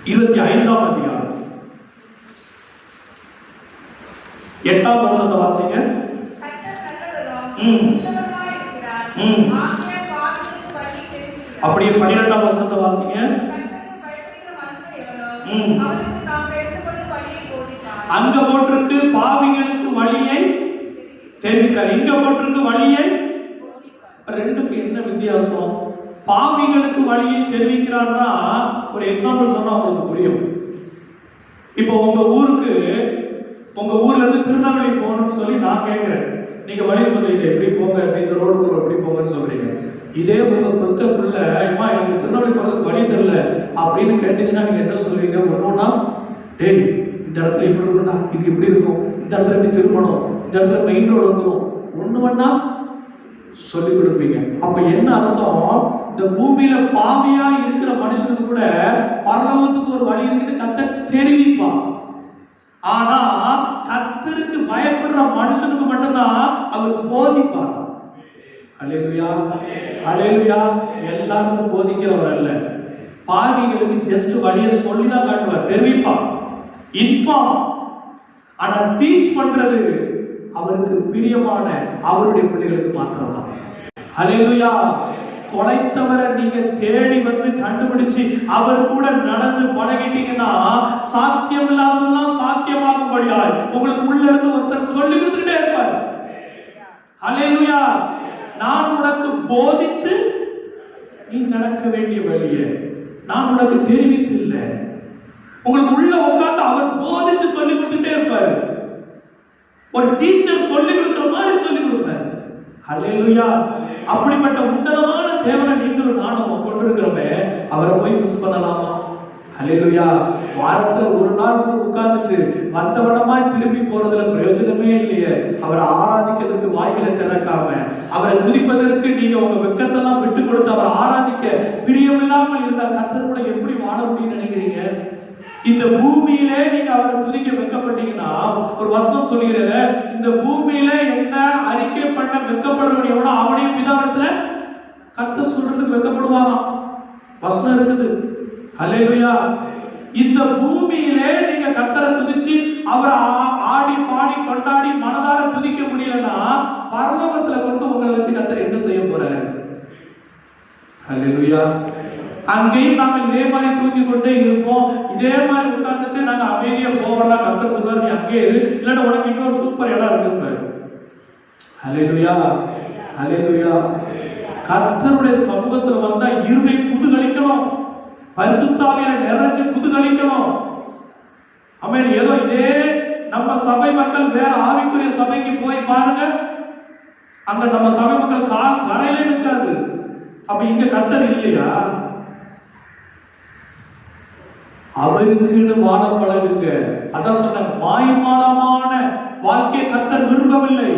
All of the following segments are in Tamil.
25ஆம் அதிகாரம் 8ஆம் வசனத்தை வாசிங்க. அப்படியே 12ஆம் வசனத்தை வாசிங்க. அங்க போட்டிருக்கு பாவிகளுக்கு வழியை தெரிவிக்கிறார், இங்க போட்டிருக்கு வழியை. ரெண்டுக்கு என்ன வித்தியாசம்? பாவிகளுக்கு வழியை தெரிவிக்கிறார்னா ஒரு எக்ஸாம்பிள் சொன்னா உங்களுக்கு புரியும். இப்போ உங்க ஊர்ல இருந்து திருநெல்வேலி போகணும்னு சொல்லி நான் கேட்கிறேன், நீங்க வழி சொல்றீங்க, எப்படி போங்க, இந்த ரோடு எப்படி போங்கன்னு சொல்றீங்க. இதே உங்க பொறுத்த புள்ள அம்மா எனக்கு திருநெல்வேலி போறதுக்கு வழி தெரியல அப்படின்னு கேட்டுச்சுன்னா நீங்க என்ன சொல்லுவீங்க? ஒன்னொன்னா, டேய் இந்த இடத்துல இப்படி இருக்கணும், இது இப்படி இருக்கும், இந்த இடத்துல இப்படி திரும்பணும், இந்த இடத்துல மெயின் ரோடு வந்துடும், ஒண்ணு ஒண்ணா சொல்லி கொடுப்பீங்க. அப்ப என்ன அர்த்தம்? இந்த பூமியில பாவியா இருக்கிற மனுஷனுக்கு கூட பரலோகத்துக்கு ஒரு வழி இருக்குன்னு கர்த்தர் தெரிவிப்பான். ஆனா கர்த்தருக்கு பயப்படுற மனுஷனுக்கு மட்டும்தான் அவர் போதிப்பார். அல்லேலூயா, அல்லேலூயா. எல்லாருக்கும் போதிக்கிறவர் அல்ல, பாவிகளுக்கு ஜஸ்ட் வழியை சொல்லிதான் காட்டுவார், தெரிவிப்பார், இன்ஃபார்ம். ஆனா டீச் பண்றது அவருக்கு பிரியமான அவருடைய பிள்ளைகளுக்கு மாத்திரம்தான். அல்லேலூயா. தொலைத்தவரை நீங்க தேடி வந்து கண்டுபிடிச்சு அவர் கூட நடந்து பழகிட்டீங்கன்னா சாத்தியம் இல்லாததெல்லாம் சாத்தியமாகும்படியாய் உங்களுக்கு உள்ள இருந்து ஒருத்தர் சொல்லி கொடுத்துட்டே இருப்பார். அல்லேலூயா. நான் உனக்கு போதித்து நீ நடக்க வேண்டிய வழியை நான் உனக்கு தெரிவித்து இல்லை, உங்களுக்கு உள்ள உட்கார்ந்து அவர் போதிச்சு சொல்லி கொடுத்துட்டே இருப்பாரு. ஒரு டீச்சர் சொல்லி கொடுக்கிற மாதிரி சொல்லி கொடுப்பார். அல்லேலூயா. அப்படிப்பட்ட உன்னதமான தேவனை நீங்களும் நானும் கொண்டிருக்கிறோமே, அவரை போய் மிஸ் பண்ணலாமா? அல்லேலூயா. வாரத்துல ஒரு நாள் உட்கார்ந்துட்டு வந்தவனமாய் திரும்பி போறதுல பிரயோஜனமே இல்லையே. அவரை ஆராதிக்கிறதுக்கு வாய்களை திறக்காம, அவரை துதிப்பதற்கு நீங்க உங்க வெட்கத்தெல்லாம் விட்டு கொடுத்து அவரை ஆராதிக்க பிரியமில்லாமல் இருந்தா கர்த்தர் கூட எப்படி வாழ முடியும்னு நினைக்கிறீங்க? இந்த பூமியிலே நீங்க அவரை துதிக்க வெட்கப்பட்டீங்கன்னா, ஒரு வசனம் சொல்லுகிறது, இந்த பூமியில என்ன அறிக்கை பண்ண வெட்கப்படுறவன் எவனோ அவனையும் பிதாவிடத்துல கர்த்தர் சொல்றதுக்கு வெட்கப்படுவானாம். வசனம் இருக்குது. அல்லேலூயா. இந்த பூமியிலே நீங்க கர்த்தரை துதிச்சு அவரை ஆடி பாடி கொண்டாடி மனதார துதிக்க முடியலன்னா பரலோகத்துல கொண்டு உங்களை வச்சு கர்த்தர் என்ன செய்ய போறாரு? அல்லேலூயா. அங்கேயும் நாங்க இதே மாதிரி தூக்கி கொண்டே இருப்போம், இதே மாதிரி உட்கார்ந்துட்டு நாங்க அமைதியா போகலாம். கர்த்தர் சொல்வார், நீ அங்கே இரு, இல்லைன்னா உனக்கு இன்னொரு சூப்பர் இடம் இருக்கு. அல்லேலூயா, அல்லேலூயா. கர்த்தருடைய சமூகத்துல வந்தா இருமை குதுகலிக்கணும், பரிசுத்தாவியில நிறைஞ்சு குதுகலிக்கணும். ஆமென். ஏதோ இதே நம்ம சபை மக்கள் வேற ஆவிக்குரிய சபைக்கு போய் பாருங்க, அங்க நம்ம சபை மக்கள் கால் கரையிலே நிற்காது. அப்ப இங்க கர்த்தர் இல்லையா? அவருக்குன்னு வாழ பழகுங்க. அதான் சொன்ன, மாயமானமான வாழ்க்கை கர்த்தர் விரும்பவில்லை.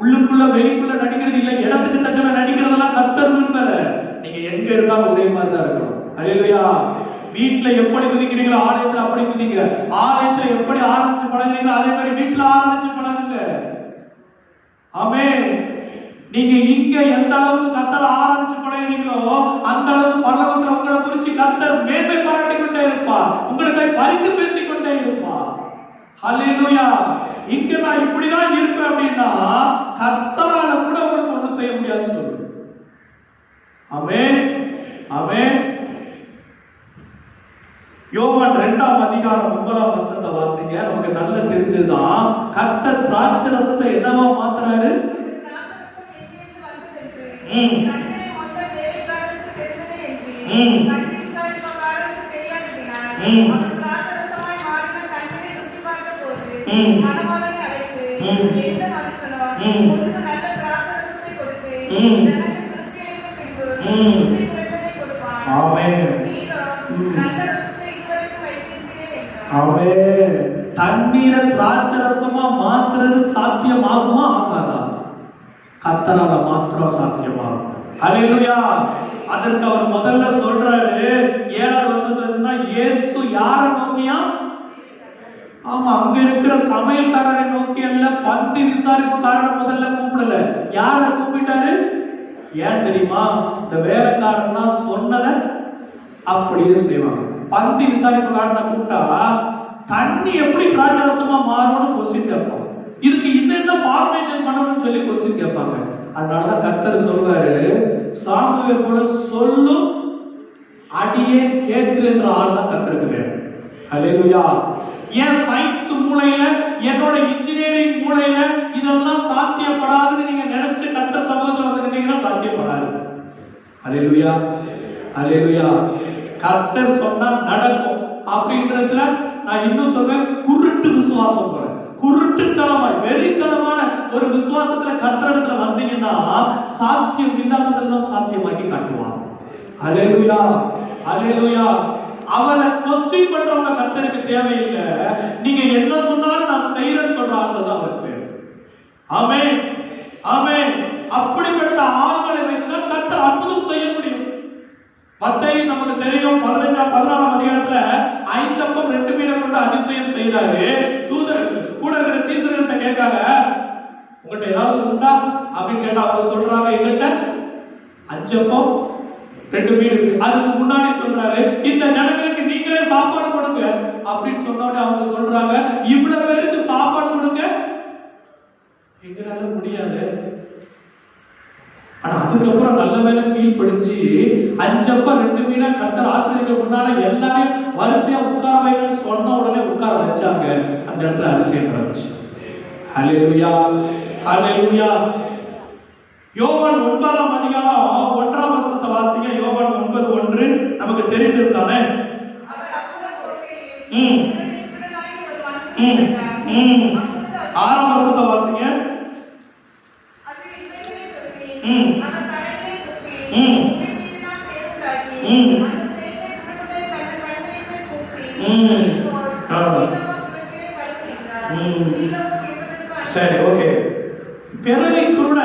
உள்ளுக்குள்ள வெளிக்குள்ள நடிக்கிறது இல்லை, இடத்துக்கு தக்கன நடிக்கிறதெல்லாம் கர்த்தர் விரும்பல. நீங்க எங்க இருந்தாலும் ஒரே மாதிரி தான் இருக்கணும். அல்லேலூயா. வீட்டுல எப்படி துதிக்கிறீங்களோ ஆலயத்துல அப்படி துதிங்க, ஆலயத்துல எப்படி ஆரம்பிச்சு பழகுறீங்களோ அதே மாதிரி வீட்டுல ஆரம்பிச்சு பழகுங்க. ஆமென். நீங்க இங்க எந்த அளவுக்கு கர்த்தரை ஆராதிச்சு பழகிறீங்களோ அந்த அளவுக்கு பரலோகத்துல உங்களை குறிச்சு கர்த்தர் மேன்மை பாராட்டிக் கொண்டே இருப்பார், உங்களை பரிந்து பேசிக் கொண்டே இருப்பார். ஹல்லேலூயா. இங்க நான் இப்படிதான் இருப்பேன் அப்படின்னா கர்த்தரால கூட உங்களுக்கு ஒண்ணும் செய்ய முடியாதுன்னு சொல்லு. ஆமென், ஆமென். யோவான் 2ஆம் அதிகாரம் 9ஆம் வசனத்தை வாசிங்க. நமக்கு நல்லா தெரிஞ்சதுதான், கர்த்தர் திராட்சை ரசத்தை என்னவா மாத்துறாரு? தண்ணீரை திராட்சை ரசமா மாத்துறது சாத்தியமாகுமா ஆகாதா? கர்த்தரால மாத்திரம் சாத்தியமாகும். அல்லேலூயா. அதற்கு அவர் முதல்ல சொல்றாரு 7ஆம் வசனத்துல, இயேசு யாரை நோக்கியா? ஆமா, அங்க இருக்கிற சமையல்காரரை நோக்கி அல்ல, பந்தி விசாரிப்புக்காரரை முதல்ல கூப்பிடல. யாரை கூப்பிட்டாரு? ஏன் தெரியுமா? இந்த வேலைக்காரன்னா சொன்னதை அப்படியே செய்வாங்க. பந்தி விசாரிப்புக்காரனை கூப்பிட்டா தண்ணி எப்படி திராட்சரசமா மாறும்னு கொஸ்டின் கேட்பான். இதுக்கு என்னென்ன ஃபார்மேஷன் பண்ணணும்னு சொல்லி கொஸ்டின் கேட்பாங்க. அதனாலதான் கர்த்தர் சொல்வாரு, சாமுவேல் போல சொல்லும் அடியே கேட்கிற ஆள் தான் கர்த்தருக்கு வேணும். ஹல்லேலூயா. ஏன் சயின்ஸ் மூளையில, என்னோட இன்ஜினியரிங் மூளையில இதெல்லாம் சாத்தியப்படாதுன்னு நீங்க நினைச்சிட்டு கர்த்தர் சமூகத்துல வந்துட்டீங்கன்னா சாத்தியப்படாது. ஹல்லேலூயா, ஹல்லேலூயா. கர்த்தர் சொன்னா நடக்கும் அப்படின்றதுல நான் இன்னும் சொல்றேன், குருட்டு விசுவாசம் போல, குருட்டுத்தனமாய் வெறித்தனமான ஒரு விசுவாசத்துல கர்த்தரிடத்துல வந்தீங்கன்னா சாத்தியம் இல்லாததெல்லாம் சாத்தியமாக்கி காட்டுவான். ஹல்லேலூயா, ஹல்லேலூயா. அவரை கொஸ்டின் பண்றவங்க கர்த்தருக்கு தேவையில்லை. நீங்க என்ன சொன்னாலும் நான் செய்யறேன்னு சொல்ற ஆள் தான் அவருக்கு வேணும். ஆமென், ஆமென். அப்படிப்பட்ட ஆள்களை வைத்துதான் கர்த்தர் அற்புதம் செய்ய முடியும். மத்தேயு நமக்கு தெரியும் 14ஆம் அதிகாரத்துல 5 அப்பம் 2 மீனை கொண்டு அதிசயம் செய்தாரு. தூதர் கூட இருக்கிற சீசர்கள்ட்ட கேட்காங்க, உங்கள்கிட்ட ஏதாவது உண்டா அப்படின்னு கேட்டா அவங்க சொல்றாங்க, எங்கிட்ட 5 அப்பம் 2 மீன் இருக்கு. அதுக்கு முன்னாடி சொல்றாரு, இந்த ஜனங்களுக்கு நீங்களே சாப்பாடு கொடுங்க அப்படின்னு சொன்ன உடனே அவங்க சொல்றாங்க, இவ்வளவு பேருக்கு சாப்பாடு கொடுங்க எங்களால முடியாது. ஆனா அதுக்கப்புறம் நல்ல வேலை கீழ்படிச்சு 5 அப்பம் 2 மீனை கர்த்தர் ஆசிரியருக்கு முன்னால எல்லாரையும் வரிசையா உட்கார வைக்கணும்னு சொன்ன உடனே உட்கார வச்சாங்க. அந்த இடத்துல அதிசயம் நடந்துச்சு. ஹல்லேலூயா, ஹல்லேலூயா. யோவான் 9ஆம் அதிகாரம் 1ஆம் வசனத்தை வாசிங்க. யோவான் 9:1 நமக்கு தெரிந்திருந்தானே. ஆறாம் வசனத்தை வாசிங்க. சரி, ஓகே. பிறவி குருட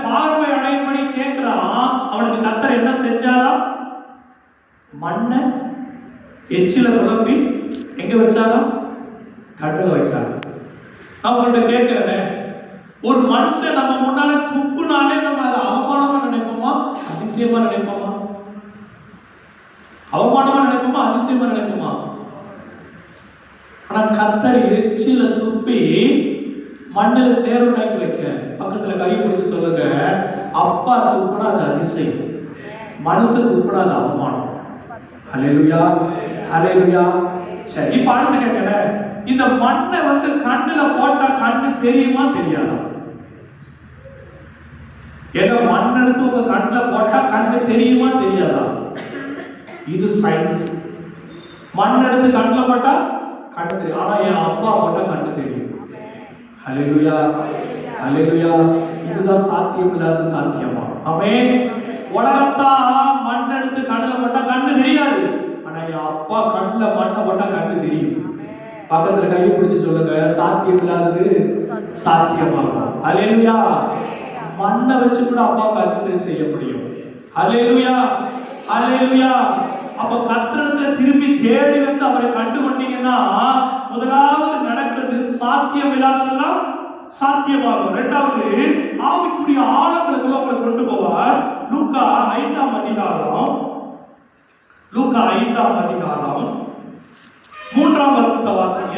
பார்வை அடையும்படி கேட்கிறான். அவனுக்கு கர்த்தர் என்ன செஞ்சாரா? மண்ணை எச்சில குழப்பி எங்க வச்சாரா? கண்ணுல வைத்தாரா? அவங்கள்ட்ட கேட்கிறேன், ஒரு மனுஷன் நம்ம முன்னால துப்புனாலே நம்ம அதை அவமானமா நினைப்போமா, அதிசயமா நினைப்போமா? அவமானமா நினைப்போமா, அதிசயமா நினைப்போமா? ஆனா கர்த்தர் எச்சில துப்பி மண்ணில் சேருண்டாக்கி வைக்க, பக்கத்துல கை பிடிச்சு சொல்லுங்க, அப்பா துப்புனா அது அதிசயம், மனுஷன் துப்புனா அது அவமானம். ஹல்லேலூயா, ஹல்லேலூயா. சரி, இப்ப அடுத்து கேட்கிறேன், இந்த மண்ணை கண்ணுல போட்டா கண்ணு தெரியுமா தெரியாதா? ஏதோ மண் எடுத்து உங்க கண்ணுல போட்டா கண்ணு தெரியுமா தெரியாதா? இது சயின்ஸ். மண் எடுத்து கண்ணுல போட்டா கண்ணு தெரியும். ஆனா என் அப்பா போட்டா கண்ணு தெரியும். ஹல்லேலூயா, ஹல்லேலூயா. இதுதான் சாத்தியம் இல்லாத சாத்தியமா? ஆமென். உலகத்தா மண் எடுத்து கண்ணுல போட்டா கண்ணு தெரியாது. ஆனா என் அப்பா கண்ணுல மண்ணை போட்டா கண்ணு தெரியும். பக்கத்துல கையை பிடிச்சு சொல்லுங்க, சாத்தியம் இல்லாதது சாத்தியமாகும். ஹல்லேலூயா. மண்ணை வச்சு கூட அப்பாவுக்கு அதிசயம் செய்ய முடியும். ஹல்லேலூயா, ஹல்லேலூயா. அப்ப கர்த்தரிடத்துல திரும்பி தேடி வந்து அவரை கண்டுகொண்டீங்கன்னா முதலாவது நடக்கிறது சாத்தியம் இல்லாததெல்லாம் சாத்தியமாகும். இரண்டாவது, ஆவிக்குரிய ஆழங்களுக்கு அவங்களை கொண்டு போவார். லூக்கா 5ஆம் அதிகாரம், லூக்கா 5ஆம் அதிகாரம் 3ஆம் வசனத்தை வாசிங்க.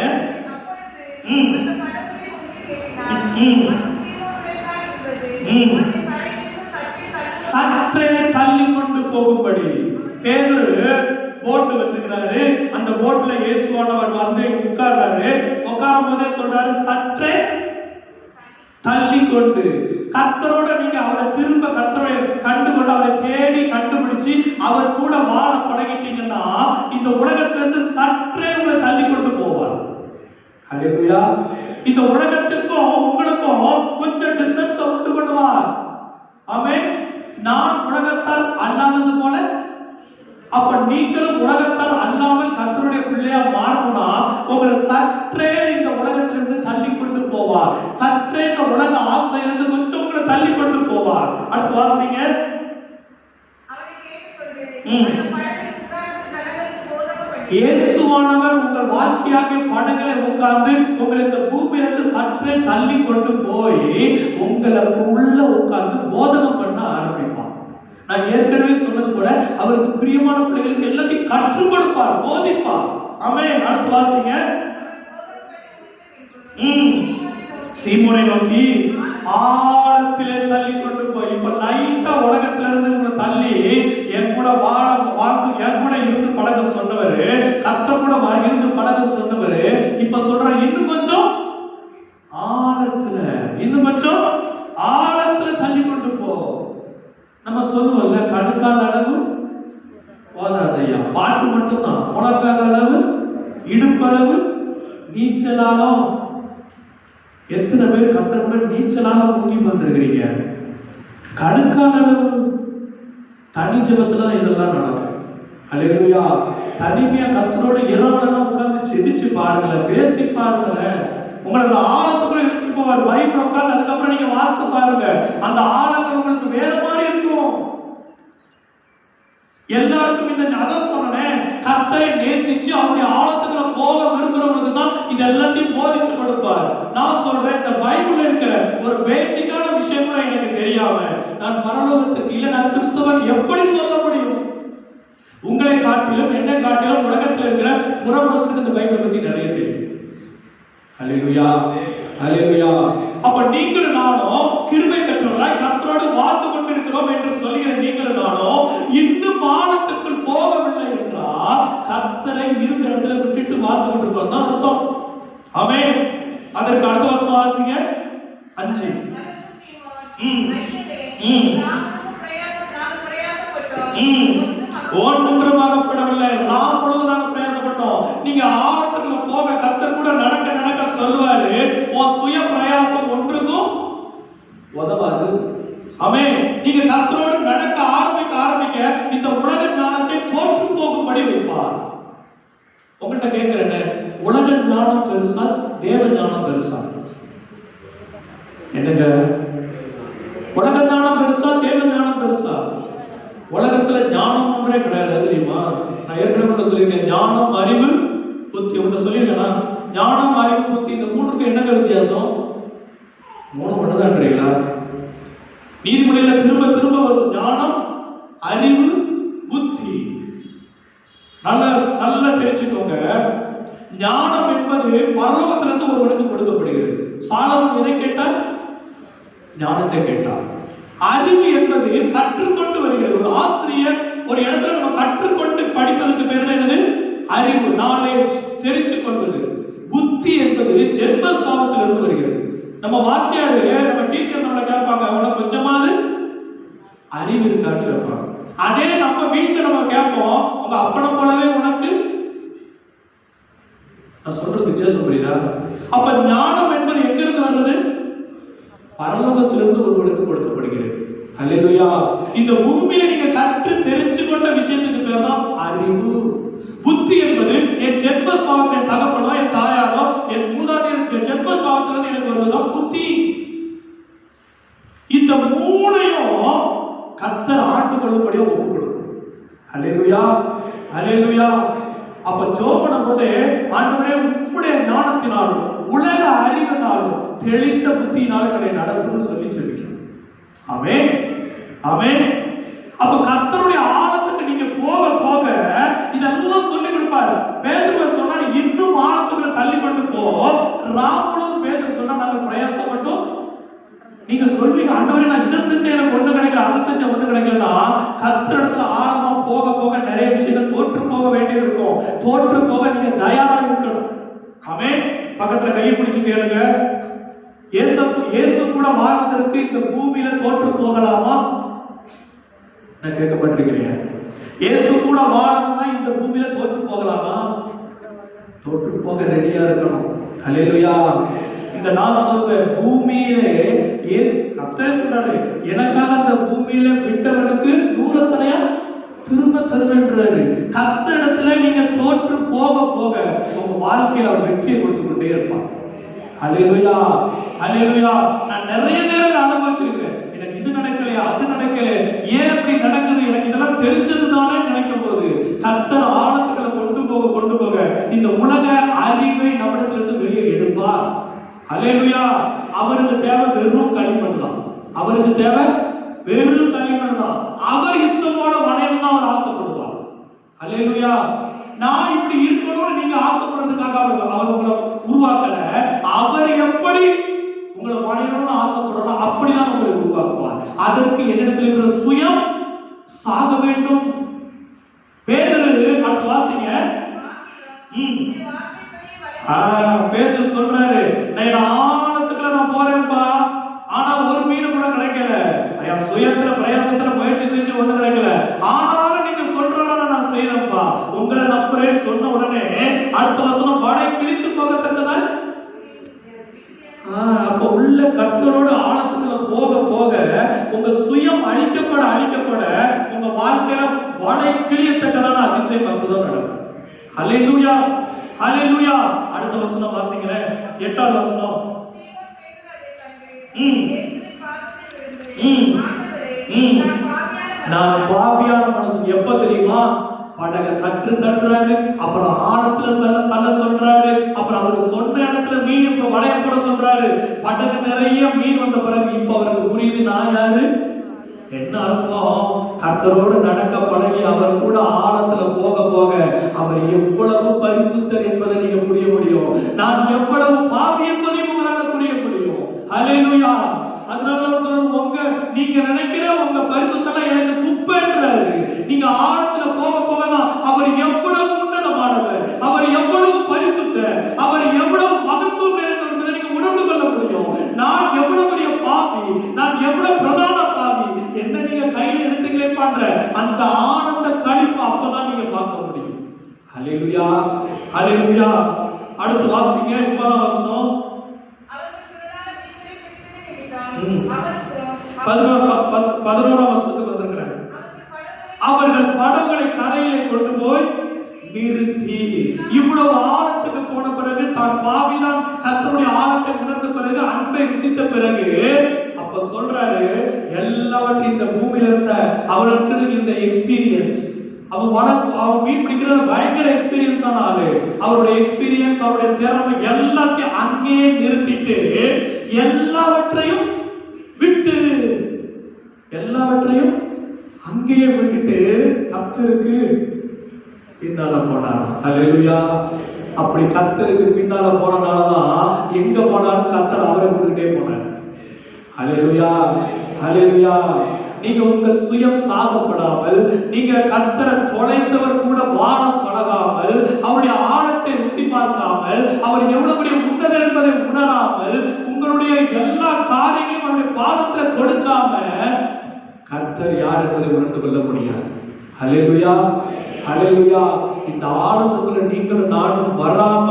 சற்றே தள்ளி கொண்டு போகும்படி பேதுரு போட்டு வச்சிருக்கிறாரு. அந்த போட்ல இயேசுவானவர் வந்து உட்கார்றாரு. உட்காரும் போதே சொல்றாரு, சற்றே தள்ளி கொண்டு. கர்த்தரோட நீங்க அவரை திரும்ப கர்த்தரை கண்டுகொண்டு அவரை தேடி கண்டுபிடிச்சு அவர் கூட வாழ பழகிட்டீங்கன்னா இந்த உலகத்திலிருந்து சற்றே உங்களை தள்ளி கொண்டு போவார். ஹல்லேலூயா. இந்த உலகத்துக்கும் உங்களுக்கும் கொஞ்சம் டிஸ்டன்ஸ் உண்டு பண்ணுவார். ஆமென். நான் உலகத்தால் அல்லாதது போல, அப்ப நீங்களும் உலகத்தால் அல்லாமல் கர்த்தருடைய பிள்ளையா மாறணும்னா உங்களை சற்றே இந்த உலகத்திலிருந்து தள்ளி கொண்டு போவார். சற்றே இந்த உலக ஆசையிலிருந்து கொஞ்சம் உங்களை தள்ளி கொண்டு போவார். அடுத்து வாசிங்க. இயேசுவானவர் உங்கள் வாழ்க்கையாக படங்களை உட்கார்ந்து உங்களை இந்த பூமியிலிருந்து சற்றே தள்ளி கொண்டு போய் உங்களுக்கு உள்ள உட்கார்ந்து போதனை பண்ண ஆரம்பிப்பான். நான் ஏற்கனவே சொன்னது போல அவருக்கு பிரியமான பிள்ளைகளுக்கு எல்லாத்தையும் கற்றுக் கொடுப்பார், போதிப்பார். ஆமென். அடுத்து வாசிங்க. சீமோனை நோக்கி ஆழத்திலே தள்ளி கொண்டு போய், இப்ப லைட்டா உலகத்துல இருந்து உங்களை தள்ளி என் கூட வாழ்ந்து என் கூட இருந்து பழக சொன்னவரு, கர்த்தர் கூட இருந்து பழக சொன்னவரு, இப்ப சொல்ற இன்னும் கொஞ்சம் ஆழத்துல, இன்னும் கொஞ்சம் ஆழத்துல தள்ளி கொண்டு போ. நம்ம சொல்லுவோம்ல, கடுக்காத அளவு போதாதையா, பாட்டு மட்டும்தான். முழக்காத அளவு, இடுப்பளவு, நீச்சலாலும். எத்தனை பேர் கர்த்தருடன் நீச்சலாக முங்கி வந்திருக்கிறீங்க? கடுக்காத அளவு. தனி ஜெபத்துல இதெல்லாம் நடக்கும். அல்லேலூயா. தனிமையா கர்த்தரோட இரவுலாம் உட்கார்ந்து செபிச்சு பாருங்களேன், பேசி பாருங்களேன். உங்களோட ஆழத்துக்குள்ள எடுத்துட்டு போவார். பைபிள் உட்கார்ந்து அதுக்கப்புறம் நீங்க வாசித்து பாருங்க, அந்த ஆழங்கள் உங்களுக்கு வேற மாதிரி இருக்கும். எல்லாருக்கும் இந்த அதான் சொன்னேன், கர்த்தரை நேசிச்சு அவருடைய ஆழத்துக்குள்ள போக விரும்புறவங்களுக்கு தான் இது எல்லாத்தையும் போதிச்சு கொடுப்பார். நான் சொல்றேன், இந்த பைபிள்ல இருக்கிற ஒரு பேசிக்கான விஷயம் கூட எனக்கு தெரியாம நான் பரலோகத்துக்கு இல்ல, நான் கிறிஸ்தவன் எப்படி சொல்ல முடியும்? உங்களை காட்டிலும் என்னை காட்டிலும் உலகத்தில் இருக்கிற புறமனுஷனுக்கு இந்த பைபிளை பத்தி நிறைய தெரியும். அல்லேலூயா, அல்லேலூயா. அப்ப நீங்கள் நானும் கிருபை பெற்றவர்களாய் கர்த்தரோடு வாழ்ந்து கொண்டிருக்கிறோம் என்று சொல்கிற நீங்கள் நானும் இன்னும் ஆழத்துக்குள் போகவில்லை என்றால் கர்த்தரை இருக்கிற இடத்துல விட்டுட்டு வாழ்ந்து கொண்டிருக்கிறோம் தான் அர்த்தம். ஆமென். அதற்கு அடுத்த வசனம் வாசிங்க. 5. ஒன்றுமாகப்படவில்லை, நாம் முழுவதாக பிரயாசப்பட்டோம். நீங்க ஆழத்துக்குள்ள போக கர்த்தர் கூட நடக்க நடக்க சொல்வாரு, உன் சுய பிரயாசம் ஒன்றுக்கும் உதவாது. ஆமென். நீங்க கர்த்தரோடு நடக்க ஆரம்பிக்க இந்த உலக ஞானத்தை தோற்று போகும்படி வைப்பார். உங்கள்கிட்ட கேட்கிறேன், உலக ஞானம் பெருசா தேவ ஞானம் பெருசா? என்னங்க, உலக ஞானம் பெருசா தேவ ஞானம் பெருசா? உலகத்துல ஞானம் ஒன்றே கிடையாது, தெரியுமா? நான் ஏற்கனவே சொல்லியிருக்கேன், ஞானம், அறிவு, புத்தி. ஒன்று சொல்லியிருக்கேன், ஞானம், அறிவு, புத்தி, இந்த மூணுக்கு என்னங்க வித்தியாசம்? 3 மட்டும்தான்றீங்களா? நீதிமொழியில திரும்ப திரும்ப வரும் ஞானம், அறிவு, புத்தி. நல்லா தெரிஞ்சுக்கோங்க. ஞானம் என்பது பரலோகத்திலிருந்து ஒருவனுக்கு கொடுக்கப்படுகிறது. சாலமோன் எதை கேட்டார்? ஞானத்தை கேட்டார். அறிவு என்பது கற்றுக்கொண்டு வருகிறது. ஒரு ஆசிரியர் ஒரு இடத்துல நம்ம கற்றுக்கொண்டு படிப்பதற்கு பேர் என்னது? அறிவு, நாலேஜ், தெரிந்து கொள்வது. புத்தி என்பது ஜென்ம ஸ்தானத்திலிருந்து வருகிறது. நம்ம வாத்தியாரு, நம்ம டீச்சர் நம்மளை கேட்பாங்க, அவங்களுக்கு கொஞ்சமாவது அறிவு இருக்கான்னு கேட்பாங்க. அதே நம்ம வீட்டுல நம்ம கேட்போம், உங்க அப்பனை போலவே உனக்கு. நான் சொல்றது வித்தியாசம் புரியுதா? அப்ப ஞானம் என்பது எங்கிருந்து வர்றது? பரலோகத்திலிருந்து ஒருவனுக்கு கொடுக்கப்படுகிறது. அல்லேலூயா. இந்த பூமியில நீங்க கற்று தெரிஞ்சு கொண்ட விஷயத்துக்கு பேர் தான் அறிவு. புத்தி என்பது என் ஜென்ம சுபாவத்தை, என் தகப்பனோ என் தாயாரோ என் மூதாதையர் ஜென்ம சுபாவத்திலிருந்து எனக்கு வருவதுதான் புத்தி. இந்த மூணையும் கர்த்தர் ஆட்டுக்கொள்ளும்படியா ஒப்பு கொடுக்கும். அல்லேலூயா, அல்லேலூயா. அப்ப ஜோபன போது ஆண்டவரே உம்முடைய ஞானத்தினாலும் உலக அறிவினாலும் தெளிந்த புத்தியினாலும் என்னை நடத்துன்னு சொல்லி சொல்லிக்கிறோம். ஆமென், ஆமென். அப்ப கர்த்தருடைய ஆழத்துக்கு நீங்க போக போக இதெல்லாம் சொல்லி கொடுப்பாரு. பேதுரு சொன்னா இன்னும் ஆழத்துக்குள்ள தள்ளி கொண்டு போ. ராமனும் பேதுரு சொன்னா நாங்க பிரயாசப்பட்டோம். நீங்க சொல்வீங்க, ஆண்டவரே நான் இதை செஞ்ச எனக்கு ஒண்ணு கிடைக்கல, அதை செஞ்ச ஒண்ணு கிடைக்கலன்னா கர்த்தர் இடத்துல ஆழமா போக போக நிறைய விஷயங்கள் தோற்று போக வேண்டியது இருக்கும். தோற்று போக நீங்க தயாரா இருக்கணும். ஆமென். பக்கத்துல கையை பிடிச்சு கேளுங்க, இயேசு கூட வாழ்வதற்கு இந்த பூமியில தோற்று போகலாமா? நான் கேட்கப்பட்டிருக்கிறேன். இயேசு கூட வாழணும்னா இந்த பூமியில தோற்று போகலாமா? தோற்று போக ரெடியா இருக்கணும். அல்லேலூயா. இந்த நாள் சொல்ற பூமியிலே இயேசு கர்த்தர் சொல்றாரு, எனக்காக அந்த பூமியில விட்டவனுக்கு நூறத்தனையா திரும்ப தருவேன்றாரு. கர்த்தர் இடத்துல நீங்க தோற்று போக போக உங்க வாழ்க்கையில அவர் வெற்றியை கொடுத்து கொண்டே இருப்பார். அல்லேலூயா, அல்லேலூயா. நான் நிறைய நேரம் அனுபவிச்சிருக்கேன். எனக்கு இது நடக்கலையா, அது நடக்கல, ஏன் அப்படி நடக்குது, எனக்கு இதெல்லாம் தெரிஞ்சதுதானே நினைக்கும் போது கர்த்தர் ஆழத்துக்களை கொண்டு போக இந்த உலக அறிவை நம்மிடத்திலிருந்து வெளியே எடுப்பார். அல்லேலூயா. அவருக்கு தேவை வெறும் களிமண் தான். அவருக்கு தேவை வெறும் களிமண் தான். அவர் இப்படி இருக்கணும்னு நீங்க ஆசைப்படுறதுக்காக அவர் உங்களை உருவாக்கல. அவர் எப்படி உங்களை வாழணும்னு ஆசைப்படுறோம் அப்படிதான் உங்களை உருவாக்குவார். அதற்கு என்னிடத்தில் இருக்கிற சுயம் சாக வேண்டும். பேதுரு அடுத்து வாசிங்க. பேதுரு சொல்றாரு, நான் ஆழத்துக்குள்ள நான் போறேன்பா, ஆனா ஒரு மீன் கூட கிடைக்கல. சுயத்துல பிரயாசத்துல முயற்சி செஞ்சு ஒண்ணு கிடைக்கல. ஆனாலும் நீங்க சொல்றதால நான் செய்யறேன்பா, உங்களை நம்புறேன்னு சொன்ன உடனே அடுத்த வசனம் வலை கிழித்து போகத்தக்கதா. அப்ப உள்ள கர்த்தரோட ஆழத்துக்குள்ள போக போக உங்க சுயம் அழிக்கப்பட உங்க வாழ்க்கையில வலை கிழியத்தக்கதான அதிசயம் அற்புதம் நடக்கும். ஹல்லேலூயா, ஹல்லேலூயா. அடுத்த வசனம் வாசிக்கிறேன், 8வது வசனம். நான் பாவியான மனுஷன். எப்ப தெரியுமா? படக சற்று தட்டுறாரு, அப்புறம் ஆழத்துல தள்ள சொல்றாரு, அப்புறம் அவரு சொன்ன இடத்துல மீன் இப்ப வளைய போட சொல்றாரு. படகு நிறைய மீன் வந்த பிறகு இப்ப அவருக்கு புரியுது நான் யாரு. என்ன அர்த்தம்? கர்த்தரோடு நடக்க பழகி அவர் கூட ஆழத்துல போக போக அவர் எவ்வளவு பரிசுத்தர் என்பதை நீங்க புரிய முடியும். நான் எவ்வளவு பாவி என்பதையும் உங்களால புரிய முடியும். ஹல்லேலூயா. அதனால உங்க நீங்க நினைக்கிற உங்க பரிசுத்தெல்லாம் எனக்கு குப்பைன்றாரு. நீங்க ஆழத்துல போக போகலாம் அவர் எவ்வளவு உன்னதமானவர், அவர் எவ்வளவு பரிசுத்தர், அவர் எவ்வளவு மகத்துவம் நிறைந்தவர் என்பதை நீங்க உணர்ந்து கொள்ள முடியும். நான் எவ்வளவு பெரிய பாவி, நான் எவ்வளவு பிரதான பாவி, என்ன நீங்க கையில எடுத்துங்களே பண்ற அந்த ஆனந்த களிப்பு அப்பதான் நீங்க பார்க்க முடியும். ஹல்லேலூயா, ஹல்லேலூயா. அடுத்து வாசிங்க 9ஆம் வசனம். 11ஆம் வசனத்துக்கு வந்திருக்கிறேன். அவர்கள் படங்களை கரையிலே கொண்டு போய் நிறுத்தி, இவ்வளவு ஆழத்துக்கு போன பிறகு தான் பாவிதான் கர்த்தருடைய ஆழத்தை உணர்ந்த பிறகு அன்பை ருசித்த பிறகு அப்ப சொல்றாரு, எல்லாவற்றையும் இந்த பூமியில இருந்த அவர்களுக்கு இந்த எக்ஸ்பீரியன்ஸ், அவன் மீன் பிடிக்கிறது பயங்கர எக்ஸ்பீரியன்ஸ் ஆன ஆளு. அவருடைய எக்ஸ்பீரியன்ஸ், அவருடைய திறமை எல்லாத்தையும் அங்கேயே நிறுத்திட்டு எல்லாவற்றையும் அங்கேயே விட்டுட்டு கர்த்தருக்கு பின்னால போனார். ஹல்லேலூயா. அப்படி கர்த்தருக்கு பின்னால போனனாலதான் எங்க போனாலும் கர்த்தர் அவரை விட்டுட்டே போனார். ஹல்லேலூயா, ஹல்லேலூயா. நீங்க உங்கள் சுயம் சாகப்படாமல், நீங்க கர்த்தரை தொலைத்தவர் கூட வாழ பழகாமல், அவருடைய ஆழத்தை ருசி பார்க்காமல், அவர் எவ்வளவு பெரிய உன்னதர் என்பதை உணராமல், உங்களுடைய எல்லா காரியங்களையும் அவருடைய பாதத்தை கொடுக்காம கர்த்தர் யார் என்பதை உணர்ந்து கொள்ள முடியாது. ஹல்லேலூயா, ஹல்லேலூயா. இந்த ஆழத்துக்குள்ள நீங்களும் நானும் வராம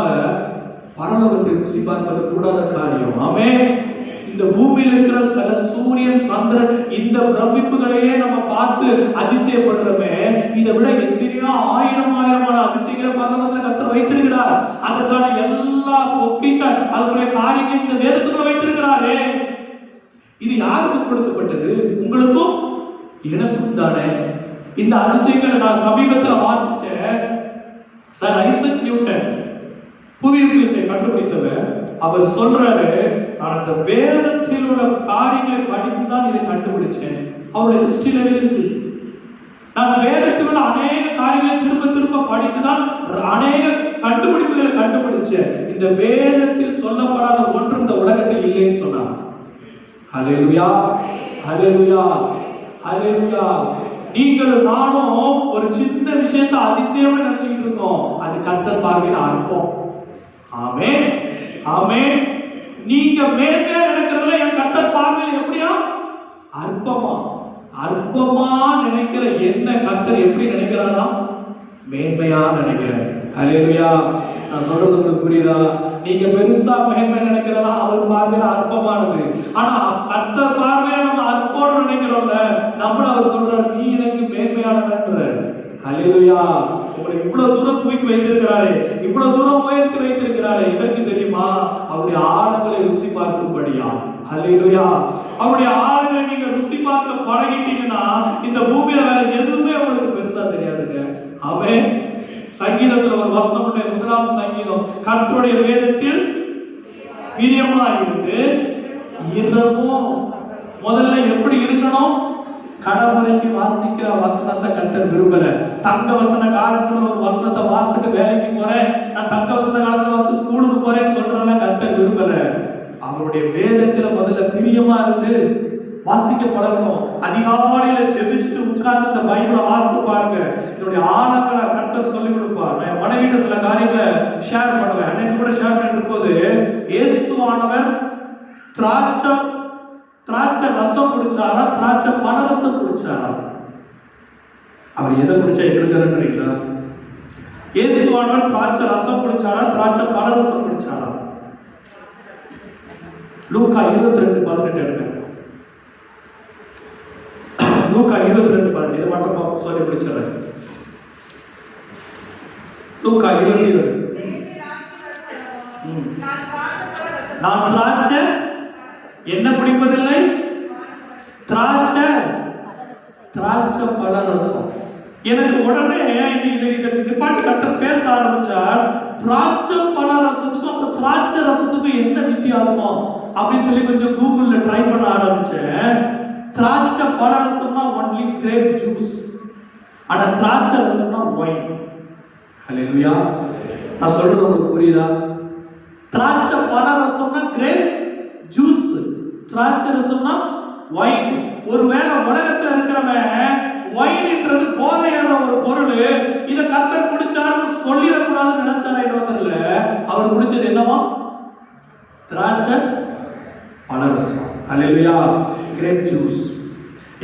பரலோகத்தை ருசி பார்ப்பது கூடாத காரியம். ஆமென். இந்த பூமியில் இருக்கிற சில சூரியன் சந்திரன் இந்த பிரமிப்புகளையே நம்ம பார்த்து அதிசயப்படுறோமே, இதை விட எத்தனையோ ஆயிரமான அதிசயங்களை பரலோகத்துல கர்த்தர் வைத்திருக்கிறார். அதற்கான எல்லா பொக்கிஷம் அதுக்குரிய காரியங்கள் இந்த வேதத்துக்குள்ள வைத்திருக்கிறாரே. இது யாருக்கு கொடுக்கப்பட்டது? உங்களுக்கும் எனக்கும் தானே. இந்த அதிசயங்களை நான் சமீபத்தில் வாசிச்சேன். சார் ஐசக் நியூட்டன் புவியீர்ப்பு கண்டுபிடித்தவர். அவர் சொல்றாரு, நான் அந்த வேதத்தில் உள்ள காரியங்களை படித்துதான் இதை கண்டுபிடிச்சேன். அவருடைய ஹிஸ்டரியில இருக்கு. நான் வேதத்தில் உள்ள அநேக காரியங்களை திரும்ப படித்துதான் அநேக கண்டுபிடிப்புகளை கண்டுபிடிச்சேன். இந்த வேதத்தில் சொல்லப்படாத ஒன்று இந்த உலகத்தில் இல்லைன்னு சொன்னார். ஹல்லேலூயா, ஹல்லேலூயா, ஹல்லேலூயா. நீங்கள் நானும் ஒரு சின்ன விஷயத்தை அதிசயமா நினைச்சுட்டு இருக்கோம். அது கர்த்தர் பார்வையில் அற்பம். ஆமென், ஆமென். நீங்க மேன்மையா நினைக்கிறதுல என் கர்த்தர் பார்வையில் எப்படியா? அற்பமா. அற்பமா நினைக்கிற என்ன கர்த்தர் எப்படி நினைக்கிறாரா? மேன்மையா நினைக்கிறார். ஹல்லேலூயா. நான் சொல்றது உங்களுக்கு புரியுதா? நீங்க பெருசா மேன்மை நினைக்கிறதா அவர் பார்வையில அற்பமானது. ஆனா கர்த்தர் பார்வையில நம்ம அற்பம்னு நினைக்கிறோம்ல, நம்மள அவர் சொல்றாரு, நீ எனக்கு மேன்மையானவன்றார். ஹல்லேலூயா. உங்களை இவ்வளவு தூரம் தூக்கி வைத்திருக்கிறாரே, இவ்வளவு தூரம் உயர்த்தி வைத்திருக்கிறாரே, இதற்கு தெரியுமா? அவருடைய ஆழங்களை ருசி பார்க்கும்படியா. ஹல்லேலூயா. அவருடைய ஆழங்களை நீங்க ருசி பார்க்க பழகிட்டீங்கன்னா இந்த பூமியில வேற எதுவுமே உங்களுக்கு பெருசா தெரியாதுங்க. ஆமென். சங்கீதத்துல ஒரு வசனம் உண்டு, 1ஆம் சங்கீதம். கர்த்தருடைய வேதத்தில் பிரியமா இருந்து இரவும் முதல்ல எப்படி இருக்கணும்? கடமுறைக்கு வாசிக்கிற வசனத்தை கர்த்தர் விரும்பல. தங்க வசன காலத்துல ஒரு வசனத்தை வாசிக்க வேலைக்கு போறேன், நான் தங்க வசன காலத்துல வாசி ஸ்கூலுக்கு போறேன்னு சொல்றதெல்லாம் கர்த்தர் விரும்பல. அவருடைய வேதத்துல முதல்ல பிரியமா இருந்து வாசிக்க பழக்கம். அதிகாலையில செபிச்சுட்டு உட்கார்ந்து இந்த பைபிளை வாசித்து பாருங்க. என்னுடைய ஆழங்களை கர்த்தர் சொல்லி கொடுப்பார். நான் மனைவிட்ட சில காரியங்களை ஷேர் பண்ணுவேன். அன்னைக்கு கூட ஷேர் பண்ணிட்டு போது, இயேசுவானவர் திராட்சை ரசம் குடிச்சாரா, திராட்சை பழரசம் குடிச்சாரா? அவர் எதை குடிச்சா எடுக்கிறீங்களா? இயேசுவானவர் திராட்சை ரசம் குடிச்சாரா, திராட்சை பழரசம் குடிச்சாரா? லூக்கா 22:18 எடுங்க. லூக்கா 22:18 இது மட்டும் சொல்லி முடிச்சிடுறேன். லூக்கா 22. நான் திராட்சை என்ன பிடிப்பதில்லை, திராட்சை பழரசம். எனக்கு உடனே நிப்பாட்டி கர்த்தர் பேச ஆரம்பிச்சார். திராட்சை பழரசத்துக்கும் அந்த திராட்சை ரசத்துக்கும் என்ன வித்தியாசம் அப்படின்னு சொல்லி கொஞ்சம் கூகுள்ல ட்ரை பண்ண ஆரம்பிச்சேன். திராட்சை பழரசம்னா ஒன்லி கிரேப் ஜூஸ், ஆனா திராட்சை ரசம்னா ஒயின். ஹல்லேலூயா. நான் சொல்றது உங்களுக்கு புரியுதா? திராட்சை பழரசம்னா கிரேப் ஜூஸ், திராட்சை ரசம்னா ஒயின். ஒருவேளை உலகத்துல இருக்கிறவன் ஒயின்ன்றது போதையான ஒரு பொருள், இத கர்த்தர் குடிச்சாருன்னு சொல்லிடக்கூடாதுன்னு நினைச்சாரா? இன்னொருத்தர்ல அவர் குடிச்சது என்னவா? திராட்சை பழரசம். ஹல்லேலூயா. Grape juice.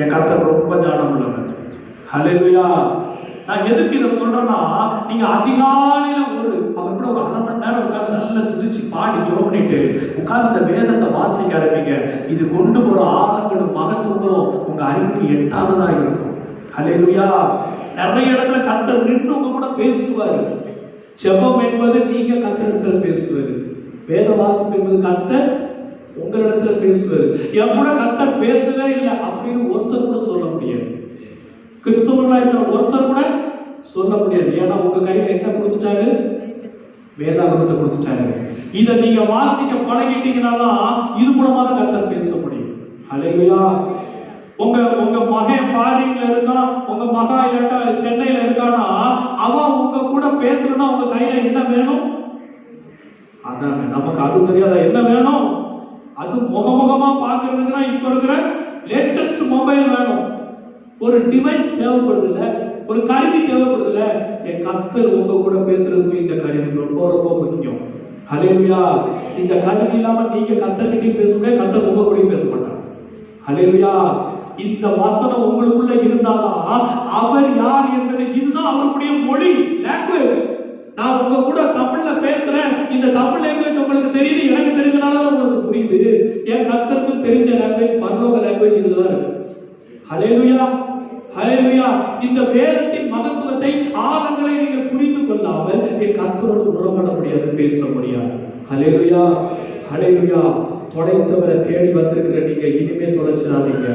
என் கர்த்தர் ரொம்ப ஞானம் உள்ளவர். ஹல்லேலூயா. நான் எதுக்கு இதை சொல்றேன்னா, நீங்க அதிகாலையில அவர் கூட ஒரு 1/2 மணி நேரம் உட்கார்ந்து நல்லா துதிச்சு பாடி ஜெபம் பண்ணிட்டு உட்கார்ந்து இந்த வேதத்தை வாசிக்க ஆரம்பிங்க. இது கொண்டு போற ஆழங்களும் மகத்துவங்களும் உங்க அறிவுக்கு எட்டாததா இருக்கும். ஹல்லேலூயா. நிறைய இடத்துல கர்த்தர் நின்று உங்க கூட பேசுவாரு. ஜெபம் என்பது நீங்க கர்த்தரிடத்துல பேசுவது, வேத வாசிப்பு என்பது கர்த்தர் உங்களிடத்துல பேசுவது. என் கூட கர்த்தர் பேசவே இல்லை அப்படின்னு ஒருத்தர் கூட சொல்ல முடியாது. கிறிஸ்தவர்களா இருக்கிற ஒருத்தர் கூட சொல்ல முடியாது. ஏன்னா உங்க கையில என்ன கொடுத்துட்டாரு? வேதாகமத்தை கொடுத்துட்டாரு. இதை நீங்க வாசிக்க பழகிட்டீங்கன்னா இது மூலமா தான் கர்த்தர் பேச முடியும். ஹல்லேலூயா. உங்க மகன் ஃபாரின்ல இருக்கா, உங்க மகா இல்லாட்டா சென்னையில இருக்கானா, அவன் உங்க கூட பேசுறதுன்னா உங்க கையில என்ன வேணும்? அதாங்க நமக்கு அது தெரியாத என்ன வேணும்? அது முகமுகமா பாக்குறதுக்குன்னா இப்ப இருக்கிற லேட்டஸ்ட் மொபைல் வேணும். ஒரு டிவைஸ் தேவைப்படுது இல்ல, ஒரு கருவி தேவைப்படுது இல்ல. என் கர்த்தர் உங்க கூட பேசுறதுக்கு இந்த கருவி ரொம்ப முக்கியம். ஹல்லேலூயா. இந்த கருவி இல்லாம நீங்க கர்த்தர்கிட்டயும் பேசுங்க, கர்த்தர் உங்க கூடயும் பேச மாட்டார். ஹல்லேலூயா. இந்த வசனம் உங்களுக்குள்ள இருந்தாதான் அவர் யார் என்பதை, இதுதான் அவருடைய மொழி, லாங்குவேஜ். நான் உங்க கூட தமிழ்ல பேசுறேன், இந்த தமிழ் லாங்குவேஜ் உங்களுக்கு தெரியுது, எனக்கு தெரிஞ்சனால உங்களுக்கு புரியுது. என் கர்த்தருக்கு தெரிஞ்ச லாங்குவேஜ் பரலோக லாங்குவேஜ் இதுதான் இருக்கு. ஹல்லேலூயா. ஹல்லேலூயா. இந்த வேதத்தின் மகத்துவத்தை ஆழங்களை நீங்க புரிந்து கொள்ளாமல் என் கர்த்தரோடு உறவாட முடியாது, பேச முடியாது. ஹல்லேலூயா. ஹல்லேலூயா. தொலைத்தவரை தேடி வந்திருக்கிற நீங்க இனிமே தொலைச்சிடாதீங்க.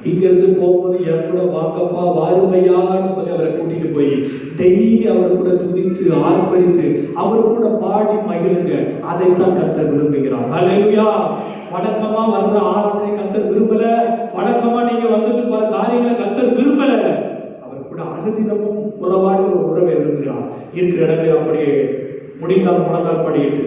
இங்க இருந்து போகும்போது என் கூட வாக்கப்பா வாருமையான்னு சொல்லி அவரை கூட்டிட்டு போய் டெய்லி அவர் கூட துதித்து ஆர்ப்பரித்து அவர் கூட பாடி மகிழுங்க. அதைத்தான் கர்த்தர் விரும்புகிறார். ஹல்லேலூயா. வழக்கமா வர்ற ஆராதனை கர்த்தர் விரும்பல. வழக்கமா நீங்க வந்துட்டு போற காரியங்களை கர்த்தர் விரும்பல. அவர் கூட அனுதினமும் உறவாடி ஒரு உறவை விரும்புகிறார். இருக்கிற இடங்களை அப்படியே முடிந்தால் முழங்கால் படியிட்டு